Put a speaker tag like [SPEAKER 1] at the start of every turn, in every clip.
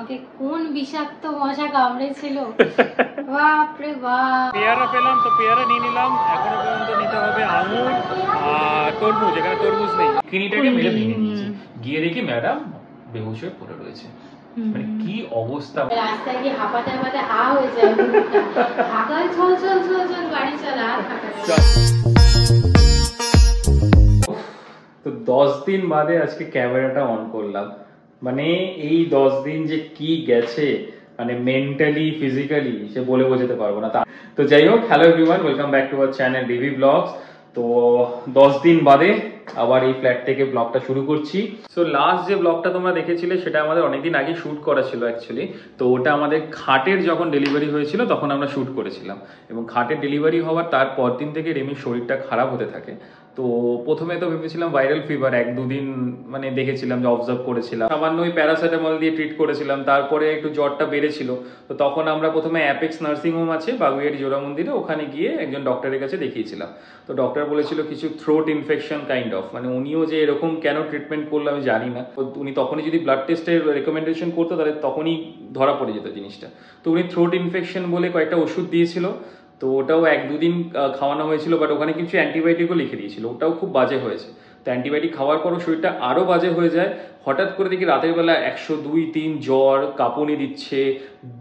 [SPEAKER 1] আমাকে কোন বিষাক্ত মশা কামড়েছিল বাপ রে বাপ।
[SPEAKER 2] পেয়ারা পেলাম তো পেয়ারা নিয়ে নিলাম, এখনো পর্যন্ত নিতে হবে আঙুর আর তরমুজ, এখানে তরমুজ নেই। কিনিটাকে মেরে ভেঙে নিয়েছি, গিয়ে দেখি ম্যাডাম বেহুশ হয়ে পড়ে রয়েছে। মানে কি অবস্থা,
[SPEAKER 1] রাস্তায় গিয়ে হাঁপাতে হাঁপাতে হা হয়ে যায়, ঢাকায় চল চল চল চল গাড়ি চালা আর থাকা যায় না।
[SPEAKER 2] তো 10 দিন বাদে আজকে ক্যামেরাটা অন করলাম। মানে এই 10 দিন যে কি গেছে, মানে মেন্টালি ফিজিক্যালি সে বলে বোঝাতে পারবো না। তো যাই হোক, hello everyone, welcome back to our channel DV blogs. তো 10 দিন বাদে আবার এই ফ্ল্যাট থেকে ব্লগটা শুরু করছি। সো লাস্ট যে ব্লগটা তোমরা দেখেছিলে সেটা আমাদের অনেকদিন আগে শুট করা ছিল অ্যাকচুয়ালি। তো ওটা আমাদের খাটের যখন ডেলিভারি হয়েছিল তখন আমরা শুট করেছিলাম, এবং খাটের ডেলিভারি হওয়ার তার পরদিন থেকে রেমির শরীরটা খারাপ হতে থাকে। তো প্রথমে তো ভেবেছিলাম ভাইরাল ফিভার, 1-2 দিন মানে দেখেছিলাম যে অবজার্ভ করেছিলাম, সামান্য ওই প্যারাসিটামল দিয়ে ট্রিট করেছিলাম, তারপরে একটু জ্বরটা বেড়েছিল। তো তখন আমরা প্রথমে অ্যাপেক্স নার্সিং হোম আছে বাগুইয়াটি জোড়া মন্দিরে, ওখানে গিয়ে একজন ডক্টরের কাছে দেখিয়েছিলাম। তো ডক্টর বলেছিল কিছু থ্রোট ইনফেকশন কাইন্ড অফ, মানে উনিও যে এরকম কেন ট্রিটমেন্ট করলো আমি জানি না। উনি তখনই যদি ব্লাড টেস্টের রেকমেন্ডেশন করতো তাহলে তখনই ধরা পড়ে যেত জিনিসটা। তো উনি থ্রোট ইনফেকশন বলে কয়েকটা ওষুধ দিয়েছিল, তো ওটাও 1-2 দিন খাওয়ানো হয়েছিল, বাট ওখানে কিছু অ্যান্টিবায়োটিকও লিখে দিয়েছিল, ওটাও খুব বাজে হয়েছে। তো অ্যান্টিবায়োটিক খাওয়ার পরও শরীরটা আরও বাজে হয়ে যায়। হঠাৎ করে দেখি রাতের বেলা 102-3 জ্বর, কাঁপুনি দিচ্ছে,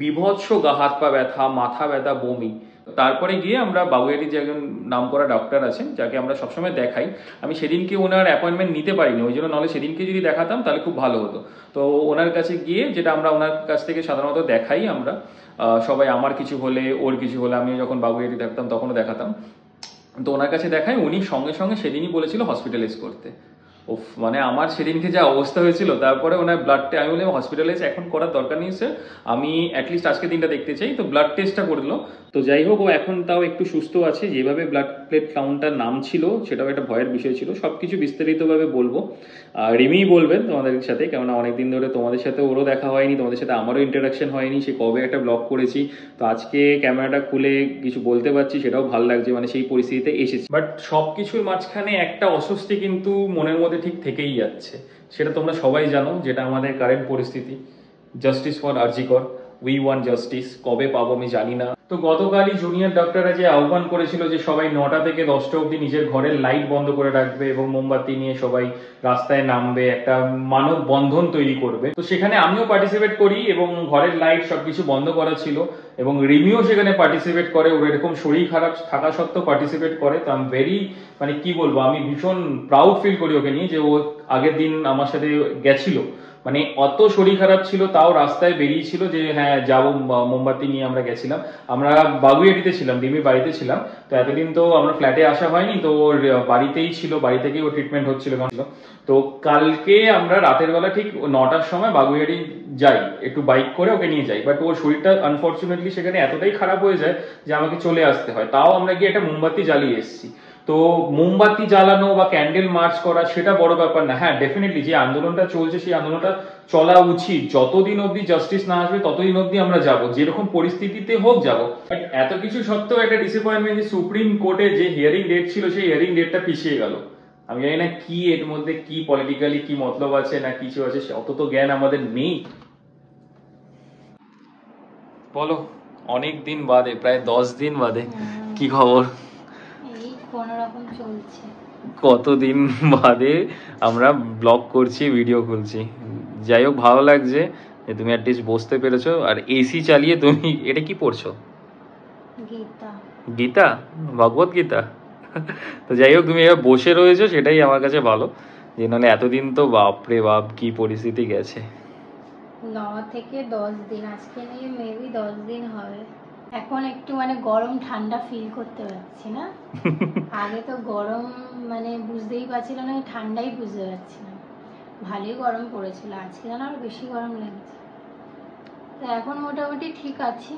[SPEAKER 2] বিভৎস গা হাত পা ব্যথা, মাথা ব্যথা, বমি। তারপরে গিয়ে আমরা বাগুইয়াটির যে একজন নামকরা ডক্টর আছেন যাকে আমরা সবসময় দেখাই, আমি সেদিনকে ওনার অ্যাপয়েন্টমেন্ট নিতে পারিনি, ওই জন্য নাহলে সেদিনকে যদি দেখাতাম তাহলে খুব ভালো হতো। তো ওনার কাছে গিয়ে, যেটা আমরা ওনার কাছ থেকে সাধারণত দেখাই আমরা সবাই, আমার কিছু হলে ওর কিছু হলে, আমি যখন বাগুইয়াটি থাকতাম তখনও দেখাতাম, তো ওনার কাছে দেখাই, উনি সঙ্গে সঙ্গে সেদিনই বলেছিল হসপিটালাইজ করতে। ওফ, মানে আমার সেদিনকে যা অবস্থা হয়েছিল। তারপরে ওনার ব্লাডটা, আমি বললাম হসপিটালাইজ এখন করার দরকার নেই স্যার, আমি অ্যাটলিস্ট আজকে দিনটা দেখতে চাই। তো ব্লাড টেস্টটা করলো। তো যাই হোক, ও এখন তাও একটু সুস্থ আছে। যেভাবে ব্লাড প্লেট কাউন্টটার নাম ছিল সেটাও একটা ভয়ের বিষয় ছিল। সবকিছু বিস্তারিতভাবে বলবো, রিমি বলবেন তোমাদের সাথে, কেননা অনেকদিন ধরে তোমাদের সাথে ওরও দেখা হয়নি, তোমাদের সাথে আমারও ইন্টারাকশন হয়নি, সে কবে একটা ব্লগ করেছি। তো আজকে ক্যামেরাটা খুলে কিছু বলতে পারছি, সেটাও ভালো লাগছে, মানে সেই পরিস্থিতিতে এসেছি। বাট সবকিছুর মাঝখানে একটা অস্বস্তি কিন্তু মনের মধ্যে ঠিক থেকেই যাচ্ছে, সেটা তোমরা সবাই জানো, যেটা আমাদের কারেন্ট পরিস্থিতি। Justice for RG Kar, we want justice, কবে পাবো আমি জানি না। তো গতকালই জুনিয়র ডক্টররা যে আহ্বান করেছিল যে সবাই 9টা থেকে 10টা অবধি নিজের ঘরের লাইট বন্ধ করে রাখবে এবং মোমবাতি নিয়ে সবাই রাস্তায় নামবে, একটা মানব বন্ধন তৈরি করবে, তো সেখানে আমিও পার্টিসিপেট করি এবং ঘরের লাইট সবকিছু বন্ধ করা ছিল, এবং রিমিও সেখানে পার্টিসিপেট করে, ওর এরকম শরীর খারাপ থাকা সত্ত্বেও পার্টিসিপেট করে। তো আমি ভেরি, মানে কি বলবো, আমি ভীষণ প্রাউড ফিল করি ওকে নিয়ে, যে ও আগের দিন আমার সাথে গেছিল, মানে অত শরীর খারাপ ছিল তাও রাস্তায় বেরিয়েছিল যে হ্যাঁ যাবো, মোমবাতি নিয়ে আমরা গেছিলাম। আমরা বাগুইয়াটিতে ছিলাম, ডিমির বাড়িতে ছিলাম। তো এতদিন তো আমরা ফ্ল্যাটে আসা হয়নি, তো ওর বাড়িতেই ছিল, বাড়ি থেকেই ও ট্রিটমেন্ট হচ্ছিল। তো কালকে আমরা রাতের বেলা ঠিক 9টার সময় বাগুইয়াটি যাই, একটু বাইক করে ওকে নিয়ে যাই, বাট ওর শরীরটা আনফর্চুনেটলি সেখানে এতটাই খারাপ হয়ে যায় যে আমাকে চলে আসতে হয়। তাও আমরা গিয়ে একটা মোমবাতি জ্বালিয়ে এসেছি। তো মোমবাতি জ্বালানো বা ক্যান্ডেল মার্চ করা সেটা বড় ব্যাপার না। হ্যাঁ, ডেফিনেটলি যে আন্দোলনটা চলছে সেই আন্দোলনটা চলা উচিত, যতদিন অবধি জাস্টিস না আসবে ততদিন অবধি আমরা যাব, যেরকম পরিস্থিতিতে হোক যাব। বাট এত কিছু সত্ত্বেও একটা ডিসঅ্যাপয়েন্টমেন্ট, যে সুপ্রিম কোর্টে যে হিয়ারিং ডেট ছিল সেই হিয়ারিং ডেটটা পিছিয়ে গেল। আমি জানি না কি এর মধ্যে কি পলিটিক্যালি কি মতলব আছে না কিছু আছে, অত তো জ্ঞান আমাদের নেই। বলো, অনেক দিন বাদে, প্রায় 10 দিন বাদে কি খবর?
[SPEAKER 1] এই কোনরকম চলছে।
[SPEAKER 2] কতদিন বাদে আমরা ব্লগ করছি, ভিডিও খুলছি। যাই হোক, ভালো লাগছে যে তুমি অ্যাটলিস্ট বসতে পেরেছো, আর এসি চালিয়ে তুমি এটা কি পড়ছো?
[SPEAKER 1] গীতা।
[SPEAKER 2] গীতা? ভগবত গীতা? তো যাই হোক, তুমি এবার বসে রয়েছো, সেটাই আমার কাছে ভালো, যে নাহলে এতদিন তো বাপরে বাপ কি পরিস্থিতি গেছে।
[SPEAKER 1] 9 থেকে 10 দিন, আজকে নিয়ে মেবি 10 দিন হবে। এখন একটু মানে গরম ঠান্ডা ফিল করতে পারছি না। আগে তো গরম মানে বুঝতেই পারছিল না, ঠান্ডাই বুঝতে পারছি না। ভালোই গরম পড়েছিল, আজকে যেন আরো বেশি গরম লাগছে। তো এখন মোটামুটি ঠিক আছে,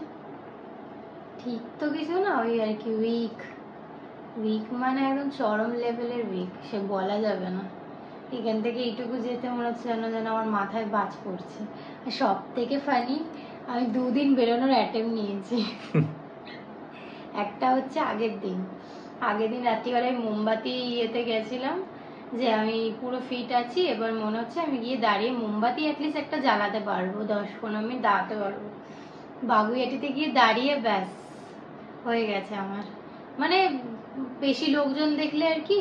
[SPEAKER 1] ঠিক তো কিছু না, ওই আর কি উইক। উইক মানে একদম চরম লেভেলের উইক, সে বলা যাবে না। এখান থেকে এইটুকু যেতে মনে হচ্ছে যেন যেন আমার মাথায় বাজ পড়ছে। আর সব থেকে ফানি, আমি 2 দিন বেরোনোর অ্যাটেম্প নিয়েছি। একটা হচ্ছে আগের দিন রাত্রিবেলায় মোমবাতি ইয়েতে গেছিলাম, যে আমি পুরো ফিট আছি। এবার মনে হচ্ছে আমি গিয়ে দাঁড়িয়ে মোমবাতি অ্যাটলিস্ট একটা জ্বালাতে পারবো, 10-15 মিনিট দাঁড়াতে পারবো। বাগুইয়াটিতে গিয়ে দাঁড়িয়ে ব্যাস হয়ে গেছে আমার, মানে বেশি লোকজন দেখলে আর কি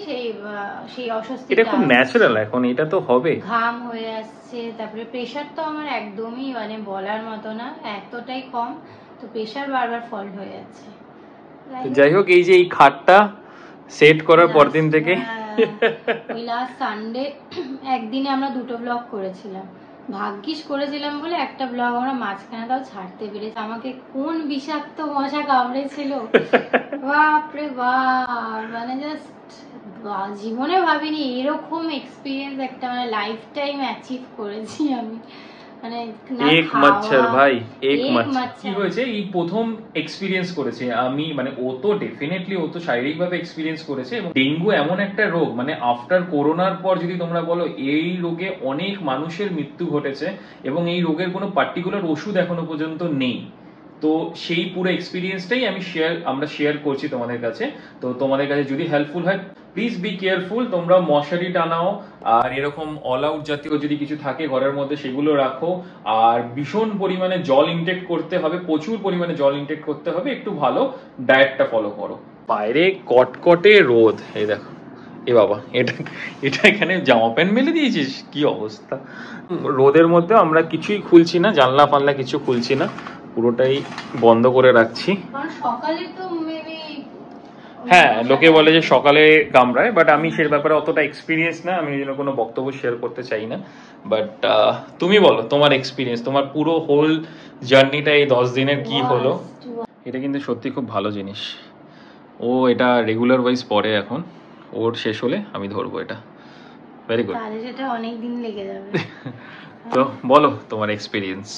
[SPEAKER 1] সেই অস্বস্তি,
[SPEAKER 2] এটা খুব ন্যাচারাল, এখন এটা তো হবে।
[SPEAKER 1] ঘাম হয়ে আসছে, তারপরে প্রেশার তো আমার একদমই মানে বলার মতো না, এতটাই কম, তো প্রেশার বারবার ফল্ট হয়ে যাচ্ছে।
[SPEAKER 2] যাই হোক, এই যে এই খাটটা সেট করার পরদিন থেকে
[SPEAKER 1] ওই লাস্ট সানডে একদিনে আমরা 2টো ব্লগ করেছিলাম, ভাগ্যিস করেছিলাম বলে একটা ব্লগ আমরা মাঝখানে তাও ছাড়তে পেরেছি। আমাকে কোন বিষাক্ত মশা কামড়েছিল বাপরে বাপ, মানে জাস্ট জীবনে ভাবিনি এরকম এক্সপিরিয়েন্স একটা মানে লাইফ টাইম অ্যাচিভ করেছি আমি। মানে
[SPEAKER 2] এক মাচ্ছর ভাই, এক মাচ্ছর। কি হয়েছে, এই প্রথম এক্সপিরিয়েন্স করেছে আমি, মানে ও তো ডেফিনেটলি ও তো শারীরিকভাবে এক্সপিরিয়েন্স করেছে। এবং ডেঙ্গু এমন একটা রোগ, মানে আফটার করোনার পর যদি তোমরা বলো, এই রোগে অনেক মানুষের মৃত্যু ঘটেছে এবং এই রোগের কোনো পার্টিকুলার ওষুধ এখনো পর্যন্ত নেই। তো সেই পুরো এক্সপিরিয়েন্সটাই আমরা শেয়ার করছি তোমাদের কাছে। তো তোমাদের কাছে যদি হেল্পফুল হয়, প্লিজ বি কেয়ারফুল। তোমরা মশারি টানাও, আর এরকম অল আউট জাতীয় যদি কিছু থাকে ঘরের মধ্যে সেগুলো রাখো। আর ভীষণ পরিমাণে জল ইনটেক করতে হবে, প্রচুর পরিমাণে জল ইনটেক করতে হবে, একটু ভালো ডায়েটটা ফলো করো। বাইরে কটকটে রোদ, এই দেখো। এ বাবা, এটা এখানে জামা প্যান্ট মেলে দিয়েছিস, কি অবস্থা। রোদের মধ্যে আমরা কিছুই খুলছি না, জানলা ফানলা কিছু খুলছি না, পুরোটাই বন্ধ করে রাখছি।
[SPEAKER 1] সকালে তো মেবি,
[SPEAKER 2] হ্যাঁ, লোকে বলে যে সকালে কামড়ায়, বাট আমি সে ব্যাপারে অতটা এক্সপিরিয়েন্স না, আমি যেন কোনো বক্তব্য শেয়ার করতে চাই না। বাট তুমি বলো তোমার এক্সপিরিয়েন্স, তোমার পুরো হোল জার্নিটা এই 10 দিনের কি হলো। এটা কিন্তু সত্যি খুব ভালো জিনিস। ও এটা রেগুলার ওয়াইজ পরে, এখন ওর শেষ হলে আমি ধরবো এটা। Very good.
[SPEAKER 1] তাহলে সেটা অনেক দিন লেগে যাবে।
[SPEAKER 2] তো বলো তোমার এক্সপিরিয়েন্স।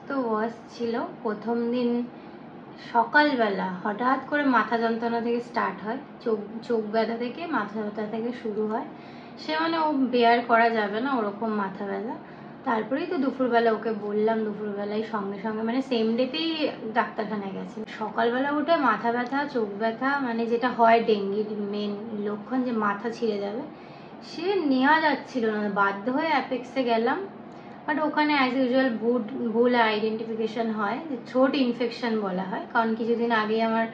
[SPEAKER 1] তো ওয়ার্স ছিল। প্রথম দিন সকালবেলা হঠাৎ করে মাথা যন্ত্রণা থেকে স্টার্ট হয়, চোখ ব্যথা থেকে মাথা ব্যথা থেকে শুরু হয়। সে মানে ও বেয়ার করা যাবে না ওরকম মাথা ব্যথা। তারপরেই তো দুপুরবেলা ওকে বললাম, দুপুরবেলায় সঙ্গে সঙ্গে মানে সেম ডেতেই ডাক্তারখানায় গেছে। সকালবেলা উঠে মাথা ব্যথা, চোখ ব্যথা, মানে যেটা হয় ডেঙ্গির মেন লক্ষণ যে মাথা ছিঁড়ে যাবে, সে নেওয়া যাচ্ছিল না, বাধ্য হয়ে অ্যাপেক্সে গেলাম। বাট ওখানে অ্যাজ ইউজুয়াল ভুল আইডেন্টিফিকেশন হয়, যে থ্রোট ইনফেকশন বলা হয়। কারণ কিছুদিন আগে আমার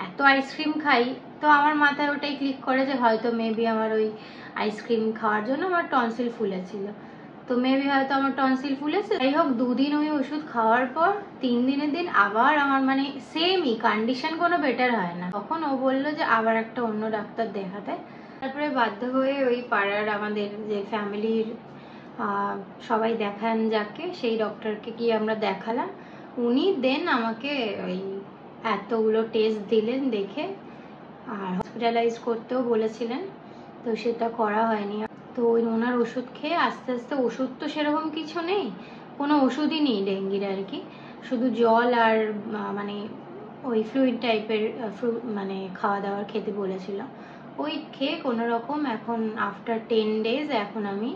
[SPEAKER 1] এত আইসক্রিম খাই, তো আমার মাথায় ওটাই ক্লিক করে যে হয়তো মেবি আমার ওই আইসক্রিম খাওয়ার জন্য আমার টনসিল ফুলেছিল, তো মেবি হয়তো আমার টনসিল ফুলেছে। যাই হোক, 2 দিন ওই ওষুধ খাওয়ার পর 3 দিনের দিন আবার আমার মানে সেমই কন্ডিশন, কোনো বেটার হয় না। তখন ও বললো যে আবার একটা অন্য ডাক্তার দেখাতে। তারপরে বাধ্য হয়ে ওই পাড়ার আমাদের যে ফ্যামিলির সবাই দেখান যাকে, সেই ডক্টরকে গিয়ে আমরা দেখালাম। উনি দেন আমাকে ওই এতগুলো টেস্ট দিলেন, দেখে আর হসপিটালাইজ করতেও বলেছিলেন, তো সেটা করা হয়নি। তো ওই ওনার ওষুধ খেয়ে আস্তে আস্তে, ওষুধ তো সেরকম কিছু নেই, কোনো ওষুধই নেই ডেঙ্গির আর কি, শুধু জল আর মানে ওই ফ্লুইড টাইপের মানে খাওয়া দাওয়ার খেতে বলেছিল। ওই খেয়ে কোনো রকম এখন আফটার 10 days এখন আমি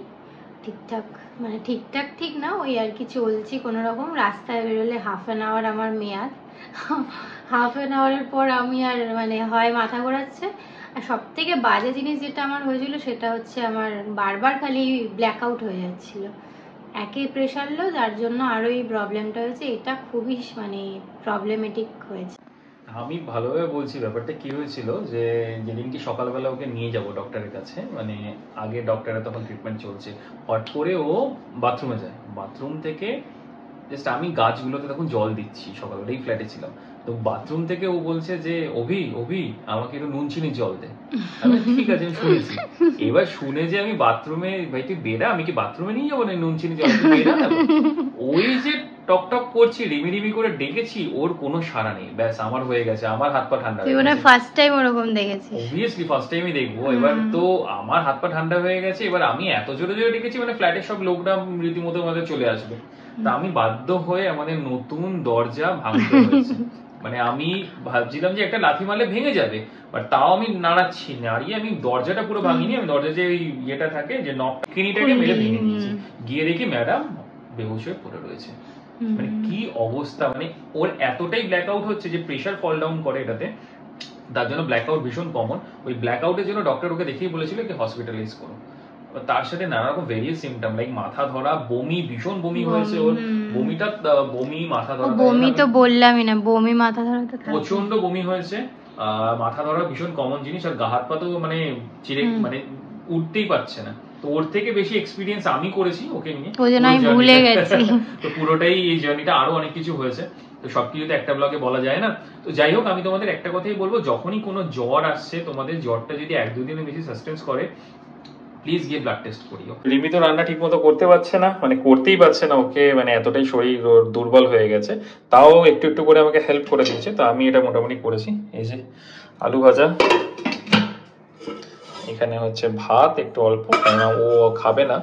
[SPEAKER 1] ঠিকঠাক, মানে ঠিকঠাক ঠিক না, ওই আর কি চলছি কোনো রকম। রাস্তায় বেরোলে ½ আমার মেয়াদ, ½ পর আমি আর মানে হয় মাথা ঘোরাচ্ছে। আর সব থেকে বাজে জিনিস যেটা আমার হয়েছিল সেটা হচ্ছে আমার বারবার খালি ব্ল্যাক আউট হয়ে যাচ্ছিল। একে প্রেশার লো, যার জন্য আরো এই প্রবলেমটা হয়েছে। এটা খুবই মানে প্রবলেমেটিক হয়েছে।
[SPEAKER 2] আমি ভালোভাবে বলছি ব্যাপারটা কি হয়েছিল, যে যেদিনকে সকালবেলা ওকে নিয়ে যাব ডক্টরের কাছে, মানে আগে ডক্টরের তখন ট্রিটমেন্ট চলছে, হট করে ও বাথরুমে যায়। বাথরুম থেকে জাস্ট আমি গাছগুলোতে তখন জল দিচ্ছি, সকালবেলা এই ফ্ল্যাটে ছিলাম, তো বাথরুম থেকে ও বলছে যে অভি আমাকে একটু নুন চিনি জল দে। আমি ঠিক আছে, আমি শুনেছি। এবার শুনে যে আমি বাথরুমে, ভাই তুই বেরা, আমি কি বাথরুমে নিয়ে যাবো না নুন চিনি জল, বেরা না। ওই যে টক টক করছি, রিমি করে ডেকেছি, ওর কোনো সাড়া নেই। ব্যাস আমার হয়ে গেছে, আমার হাত পা ঠান্ডা হয়ে গেছে।
[SPEAKER 1] ফার্স্ট টাইম ওরকম দেখেছি,
[SPEAKER 2] অবভিয়াসলি ফার্স্ট টাইমই দেখবো। এবার তো আমার হাত পা ঠান্ডা হয়ে গেছে, এবার আমি এত জোরে জোরে ডেকেছি, মানে ফ্ল্যাটের সব লোকরা রীতিমতো আমাদের চলে আসবে। তা আমি বাধ্য হয়ে আমাদের নতুন দরজা ভাঙতে হয়েছে। মানে আমি ভাবছিলাম যে একটা লাথি মারলে ভেঙে যাবে, বাট তাও আমি নাড়িয়ে আমি দরজাটা পুরো ভাঙিনি। আমি দরজা যে ইয়েটা থাকে, যে নককিনিটাকে মেরে ভেঙে দিয়েছি। গিয়ে দেখি ম্যাডাম বেহুশ হয়ে পড়ে রয়েছে। মানে কি অবস্থা, মানে ওর এতটাই ব্ল্যাক আউট হচ্ছে যে প্রেশার ফল ডাউন করে এটাতে। তার জন্য ব্ল্যাকআউট ভীষণ কমন। ওই ব্ল্যাকআউটের জন্য ডক্টর ওকে দেখিয়ে বলেছিল কি হসপিটালাইজ করো। তার সাথে নানা রকম ভেরিয়াস সিমটম লাইক মাথা ধরা, বমি, ভীষণ বমি হয়েছে ওর। বমিটা বমি, মাথা ধরা,
[SPEAKER 1] বমি তো বললামই না, বমি মাথা ধরা তো
[SPEAKER 2] প্রচন্ড বমি হয়েছে। মাথা ধরা ভীষণ কমন জিনিস, আর গা হাত পা তো মানে চিরে মানে উঠতেই পারছে না। তো ওর থেকে বেশি এক্সপিরিয়েন্স আমি করেছি ওকে নিয়ে,
[SPEAKER 1] ওই জন্য আমি ভুলে গেছি।
[SPEAKER 2] তো পুরোটাই এই জার্নিটা, আরো অনেক কিছু হয়েছে, তো সবকিছু তো একটা ব্লগে বলা যায় না। তো যাই হোক, আমি তোমাদের একটা কথাই বলবো, যখনই কোনো জ্বর আসছে, তোমাদের জ্বরটা যদি 1-2 দিনের বেশি সাসটেন্স করে, প্লিজ গিয়ে ব্লাড টেস্ট করিও। রিমি তো রান্না ঠিক মতো করতে পারছে না, মানে করতেই পারছে না, ওকে মানে এতটাই শরীর দুর্বল হয়ে গেছে। তাও একটু একটু করে আমাকে হেল্প করে দিচ্ছে, তো আমি এটা মোটামুটি করেছি। এই যে আলু ভাজা, এখানে হচ্ছে ভাত একটু অল্প, কেননা ও খাবে না,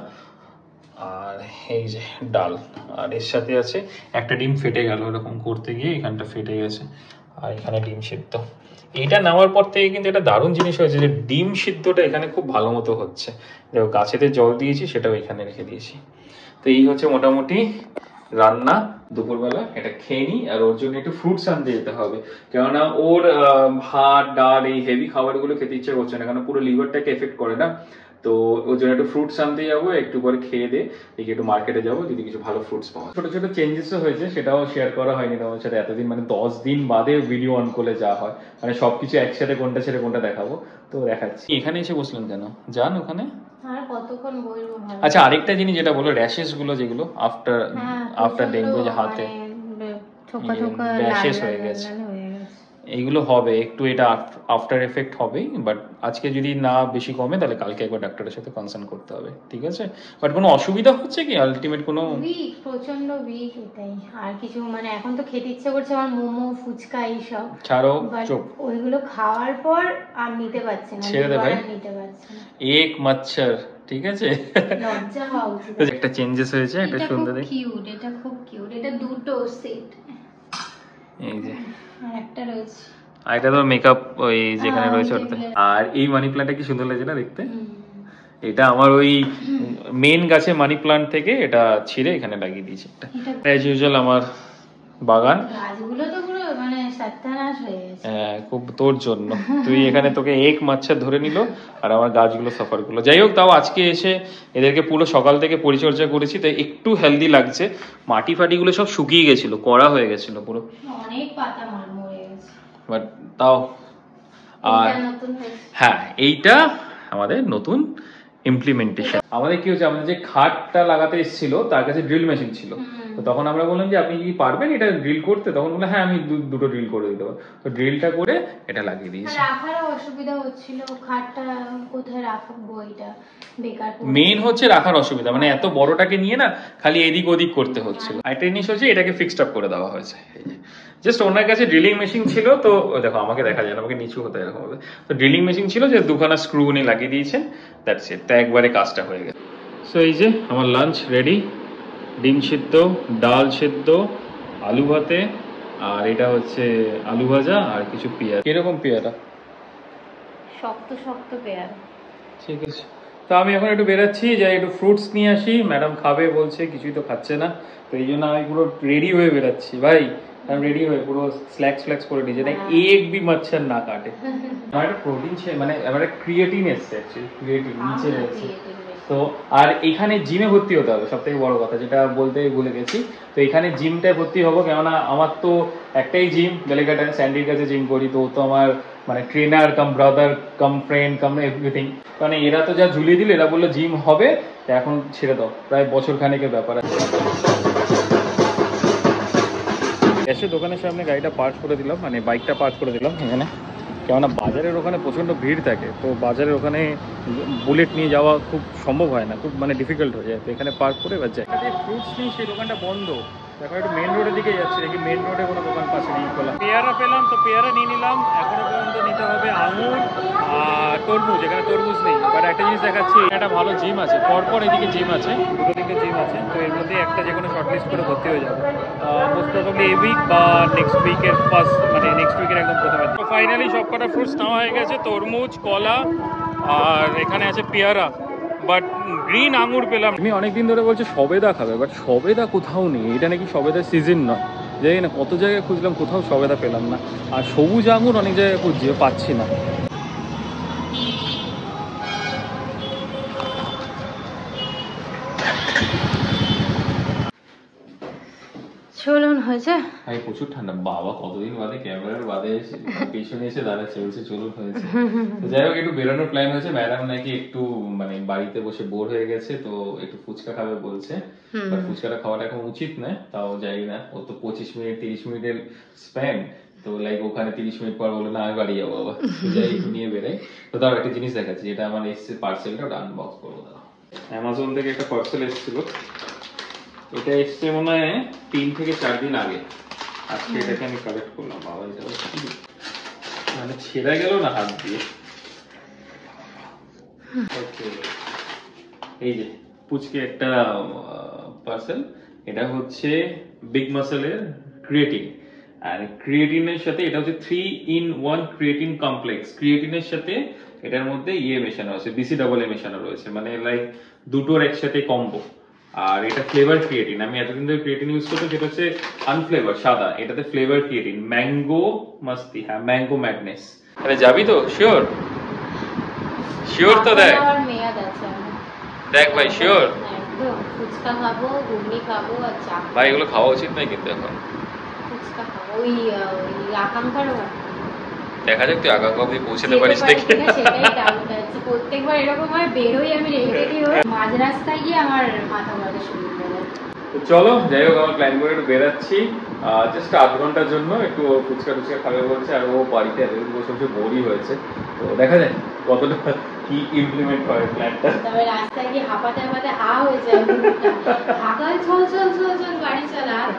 [SPEAKER 2] আর এই যে ডাল, আর এর সাথে আছে একটা ডিম ফেটে গেল এরকম করতে গিয়ে, এখানটা ফেটে গেছে, আর এখানে ডিম সিদ্ধ। এইটা নেওয়ার পর থেকে কিন্তু এটা দারুণ জিনিস হয়েছে যে ডিম সিদ্ধটা এখানে খুব ভালো মতো হচ্ছে। দেখো গাছেতে জল দিয়েছি, সেটাও এখানে রেখে দিয়েছি। তো এই হচ্ছে মোটামুটি রান্না দুপুরবেলা। এটা খেয়ে নিই, আর ওর জন্য একটু ফ্রুটস আনতে যেতে হবে, কেননা ওর ভাত ডাল এই হেভি খাবারগুলো খেতে ইচ্ছে করছে না, কারণ পুরো লিভারটাকে এফেক্ট করে না। তো ওর জন্য একটু ফ্রুটস আনতে যাবো, একটু পরে খেয়ে দিয়ে দেখি একটু মার্কেটে যাবো, যদি কিছু ভালো ফ্রুটস পাওয়া। ছোট ছোট চেঞ্জেসও হয়েছে, সেটাও শেয়ার করা হয়নি তোমার সাথে এতদিন, মানে 10 দিন বাদে ভিডিও অন করলে যা হয়, মানে সবকিছু একসাথে কোনটা ছেড়ে কোনটা দেখাবো, তো দেখাচ্ছি। এখানে এসে বসলেন কেন, যান ওখানে।
[SPEAKER 1] আর কতক্ষণ বলবো?
[SPEAKER 2] আচ্ছা, আরেকটা জিনিস যেটা বলো, র্যাশেস গুলো যেগুলো আফটার ডেঙ্গু, যে হাতে র্যাশেস হয়ে গেছে, এইগুলো হবে একটু, এটা আফটার এফেক্ট হবেই। বাট আজকে যদি না বেশি কমে, তাহলে কালকে একবার ডাক্তারের সাথে কনসাল্ট করতে হবে, ঠিক আছে? বাট কোনো অসুবিধা হচ্ছে কি আলটিমেট? কোনো
[SPEAKER 1] উইক, প্রচন্ড উইক, এটাই। আর কিছু মানে এখন তো খেতে ইচ্ছে করছে আমার, মোমো ফুচকা এইসব
[SPEAKER 2] ছাড়ো, চুপ।
[SPEAKER 1] ওইগুলো খাওয়ার পর আর নিতে পারছি না,
[SPEAKER 2] ছেড়ে দে ভাই,
[SPEAKER 1] নিতে পারছি না।
[SPEAKER 2] এক মচ্ছর, ঠিক আছে?
[SPEAKER 1] লজ্জা হওয়া উচিত।
[SPEAKER 2] একটা চেঞ্জেস হয়েছে, একটা সুন্দর দেখি।
[SPEAKER 1] কিউট, এটা খুব কিউট, এটা দুটো সেট। এই যে আর একটা রয়েছে,
[SPEAKER 2] আর এটা তো মেকআপ ওই যেখানে রয়েছে ওটাতে। আর এই মানি প্ল্যান্টটা কি সুন্দর লাগছে না দেখতে? এটা আমার ওই মেন গাছে মানি প্ল্যান্ট থেকে এটা ছিঁড়ে এখানে লাগিয়ে দিয়েছি একটা। অ্যাজ ইউজুয়াল আমার বাগান,
[SPEAKER 1] গাছগুলো তো পুরো মানে সত্যানাশ হয়ে গেছে।
[SPEAKER 2] হ্যাঁ, খুব তোর জন্য। তুই এখানে তোকে এক মাচ্ছা ধরে নিল, আর আমার গাছগুলো সাফার করলো। যাই হোক, তাও আজকে এসে এদেরকে পুরো সকাল থেকে পরিচর্যা করেছি, তাই একটু হেলদি লাগছে। মাটি ফাটিগুলো সব শুকিয়ে গেছিল, কড়া হয়ে গেছিল পুরো,
[SPEAKER 1] অনেক পাতা মরে গেছে,
[SPEAKER 2] বাট তাও। আর হ্যাঁ, এইটা আমাদের নতুন ইমপ্লিমেন্টেশন। আমাদের কি হচ্ছে, আমাদের যে খাটটা লাগাতে এসেছিল তার কাছে ড্রিল মেশিন ছিল, তো তখন আমরা বললাম যে আপনি কি পারবেন এটা ড্রিল করতে? তখন বললাম হ্যাঁ, আমি দুটো ড্রিল করে দিতে পারবো। তো ড্রিলটা করে এটা লাগিয়ে দিয়েছি।
[SPEAKER 1] রাখারও অসুবিধা হচ্ছিল, খাটটা কোথায় রাখবো, এটা বেকার।
[SPEAKER 2] মেইন হচ্ছে রাখার অসুবিধা, মানে এত বড়টাকে নিয়ে না খালি এদিক ওদিক করতে হচ্ছিল। আরেকটা জিনিস হচ্ছে, এটাকে ফিক্সড আপ করে দেওয়া হয়েছে। জাস্ট ওনার কাছে ড্রিলিং মেশিন ছিল, তো দেখো আমাকে দেখা যায় না, আমাকে নিচু হতে এরকম হবে। তো ড্রিলিং মেশিন ছিল, যে দুখানা স্ক্রু উনি লাগিয়ে দিয়েছেন, দ্যাটস ইট। তা একবারে কাজটা হয়ে গেছে। সো এই যে আমার লাঞ্চ রেডি, ডিম সিদ্ধ, ডাল সিদ্ধ, আলু ভাতে, আর এটা হচ্ছে আলু ভাজা, আর কিছু পেয়ারা। কিরকম পেয়ারা?
[SPEAKER 1] শক্ত শক্ত পেয়ারা।
[SPEAKER 2] ঠিক আছে, তো আমি এখন একটু বেরাচ্ছি, যাই একটু ফ্রুটস নিয়ে আসি। ম্যাডাম খাবে বলছে, কিছুই তো খাচ্ছে না, তো এই জন্য আমি পুরো রেডি হয়ে বেরাচ্ছি ভাই। আমি রেডি হয়ে পুরো স্ল্যাক্স করে নিয়েছি, যেটা এক বি মচ্ছর না কাটে। আমার একটা প্রোটিন মানে আমার একটা ক্রিয়েটিন এসছে, অ্যাকচুয়ালি ক্রিয়েটিন নিচে রয়েছে। তো আর এখানে জিমে ভর্তি হতে হবে, সব থেকে বড় কথা যেটা বলতে ভুলে গেছি। তো এখানে জিমটায় ভর্তি হবো, কেননা আমার তো একটাই জিম, বেলেঘাটা স্যান্ডির কাছে জিম করি। তো তো আমার মানে ট্রেনার কাম ব্রাদার কাম ফ্রেন্ড কাম এভরিথিং। কারণ এরা তো যা ঝুলিয়ে দিল, এরা বললো জিম হবে, এখন ছেড়ে দাও, প্রায় বছর খানেকের ব্যাপার আছে। এসে দোকানের সামনে গাড়িটা পার্ক করে দিলাম, মানে বাইকটা পার্ক করে দিলাম এখানে, কেননা বাজারের ওখানে প্রচণ্ড ভিড় থাকে। তো বাজারের ওখানে বুলেট নিয়ে যাওয়া খুব সম্ভব হয় না, খুব মানে ডিফিকাল্ট হয়ে যায়। তো এখানে পার্ক করে এবার যাই। ফ্রুটস নিই, সেই দোকানটা বন্ধ। দেখো একটু মেন রোডের দিকে যাচ্ছি, দেখি মেন রোডে কোনো দোকান পাশে নেই খোলা। পেয়ারা পেলাম, তো পেয়ারা নিয়ে নিলাম। এখনো পর্যন্ত নিতে হবে আঙুর আর তরমুজ, এখানে তরমুজ নেই। বাট একটা জিনিস দেখাচ্ছি, একটা ভালো জিম আছে, পরপর এদিকে জিম আছে, দুটো দিকে জিম আছে। তো এর মধ্যে একটা যে কোনো শর্টলিস্ট করে ভর্তি হয়ে যাবে, মোস্ট প্রবাবলি এই উইক বা নেক্সট উইকের ফার্স্ট, মানে নেক্সট উইকের একদম প্রথমে। তো ফাইনালি সব কটা ফ্রুটস নেওয়া হয়ে গেছে, তরমুজ, কলা, আর এখানে আছে পেয়ারা, বাট গ্রিন আঙুর পেলাম। আমি অনেকদিন ধরে বলছি সবেদা খাবে, বাট সবেদা কোথাও নেই। এটা নাকি সবেদার সিজন নয়, জানি না কত জায়গায় খুঁজলাম, কোথাও সবেদা পেলাম না। আর সবুজ আঙুর অনেক জায়গায় খুঁজছি, পাচ্ছি না।
[SPEAKER 1] চলুন হয়েছে।
[SPEAKER 2] ভাই প্রচুর ঠান্ডা বাবা, কতদিন বাদে ক্যামেরার বাদে পেছনে এসে দাঁড়াচ্ছে, বলছে চলুন হয়েছে। তো যাই হোক, একটু বেরোনোর প্ল্যান হয়েছে। ম্যাডাম নাকি একটু মানে বাড়িতে বসে বোর হয়ে গেছে, তো একটু ফুচকা খাবে বলছে। বাট ফুচকাটা খাওয়াটা এখন উচিত না, তাও যাই না। ও তো 25 মিনিট 30 মিনিটের স্প্যান, তো লাইক ওখানে 30 মিনিট পর বলে না আমি বাড়ি যাবো বাবা। যাই একটু নিয়ে বেরোই। তো তাও একটা জিনিস দেখাচ্ছি, যেটা আমার এসছে পার্সেলটা, ওটা আনবক্স করবো। দাঁড়াও, অ্যামাজন থেকে একটা পার্সেল এসেছিল। এটা এসছে মনে হয় 3 থেকে 4 দিন আগে। আজকে এটাকে আমি কালেক্ট করলাম। বাবা যাবো মানে ছেড়ে গেল না হাত দিয়ে। এই যে পুচকে একটা পার্সেল। এটা হচ্ছে বিগ মাসেলের ক্রিয়েটিন। আর ক্রিয়েটিনের সাথে এটা হচ্ছে 3-in-1 ক্রিয়েটিন কমপ্লেক্স। ক্রিয়েটিনের সাথে এটার মধ্যে মেশানো আছে, BCAA মেশানো রয়েছে, মানে লাইক দুটোর একসাথে কম্বো। আর এটা ফ্লেভার ক্রিয়েটিন। আমি এতদিন ধরে ক্রিয়েটিন ইউজ করতে, যেটা হচ্ছে আনফ্লেভার সাদা, এটাতে ফ্লেভার ক্রিয়েটিন। ম্যাঙ্গো মাস্তি, হ্যাঁ ম্যাঙ্গো ম্যাডনেস। আরে যাবি তো? শিওর শিওর তো? দেখ দেখ ভাই, শিওর
[SPEAKER 1] ফুচকা খাবো, ঘুগনি খাবো আর চা।
[SPEAKER 2] ভাই এগুলো খাওয়া উচিত নয় কিন্তু এখন।
[SPEAKER 1] ফুচকা খাবো ওই আকাঙ্ক্ষারও
[SPEAKER 2] দেখা যাক তুই আকাঙ্ক্ষা অবধি পৌঁছাতে পারিস দেখি।
[SPEAKER 1] সেটাই ডাউট আছে। প্রত্যেকবার এরকম হয়, বেরোই আমি রেডি হয়ে, মাঝ রাস্তায় গিয়ে আমার মাথা ব্যথা শুরু হয়ে যায়।
[SPEAKER 2] তো চলো, যাই হোক, আমার প্ল্যান করে একটু বেরাচ্ছি জাস্ট 8 ঘন্টার জন্য। একটু ফুচকা টুচকা খাবে বলছে, আর ও বাড়িতে এতদিন বসে বসে বোরই হয়েছে। তো দেখা যায় কতটা কি ইমপ্লিমেন্ট করে প্ল্যানটা।
[SPEAKER 1] তবে রাস্তায় গিয়ে হাঁপাতে হাঁপাতে হয়ে যায়, ঢাকায় চল চল চল চল গাড়ি চালা। আর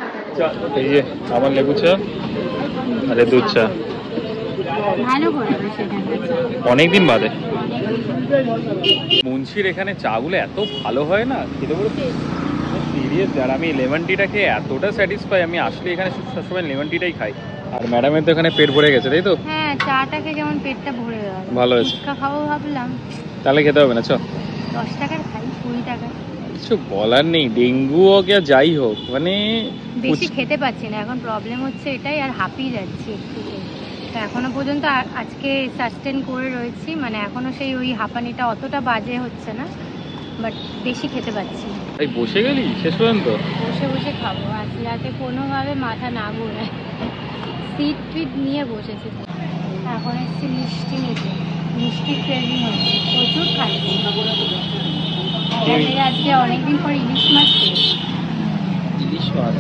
[SPEAKER 2] এই যে আমার লেবু চা, আরে দুধ চা
[SPEAKER 1] ভালো করে সেখানটা
[SPEAKER 2] অনেকদিন বাদে। মুন্সির এখানে চাগুলো এত ভালো হয় না, খেতে বলে সিরিয়াস। আর আমি লেমন টিটা খেয়ে এতটা স্যাটিসফাই, আমি আসলে এখানে সবসময় লেমন টিটাই খাই। আর ম্যাডামের তো এখানে পেট ভরে গেছে, তাই তো?
[SPEAKER 1] হ্যাঁ, চাটাকে যেমন পেটটা ভরে গেল।
[SPEAKER 2] ভালো হয়েছে।
[SPEAKER 1] ফুচকা খাবো ভাবলাম,
[SPEAKER 2] তাহলে খেতে হবে না, চ।
[SPEAKER 1] 10 টাকার খাই, 20 টাকা
[SPEAKER 2] কিছু বলার নেই। ডেঙ্গু হোক আর যাই হোক, মানে
[SPEAKER 1] বেশি খেতে পাচ্ছি না এখন। প্রবলেম হচ্ছে এটাই, আর হাঁপিয়ে যাচ্ছি একটু। তো এখনো পর্যন্ত আজকে সাস্টেন করে রয়েছি, মানে এখনো সেই ওই হাঁপানিটা অতটা বাজে হচ্ছে না, বাট বেশি খেতে পাচ্ছি না।
[SPEAKER 2] এই বসে গেলি শেষ পর্যন্ত?
[SPEAKER 1] বসে বসে খাবো আজ রাতে, কোনোভাবে মাথা না ঘুরে সিট টিট নিয়ে বসেছি। এখন এসছি মিষ্টি নিতে, মিষ্টি ক্রেভিং হচ্ছে, প্রচুর খাচ্ছি। আজকে অনেকদিন পর ইলিশ মাছ খেয়েছি।
[SPEAKER 2] ইলিশ মাছ?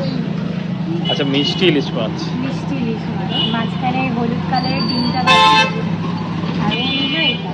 [SPEAKER 2] আচ্ছা, মিষ্টি ইলিশ মাছ।
[SPEAKER 1] মিষ্টি ইলিশ মাছ, মাঝখানে হলুদ কালারের ডিমটা আর এটা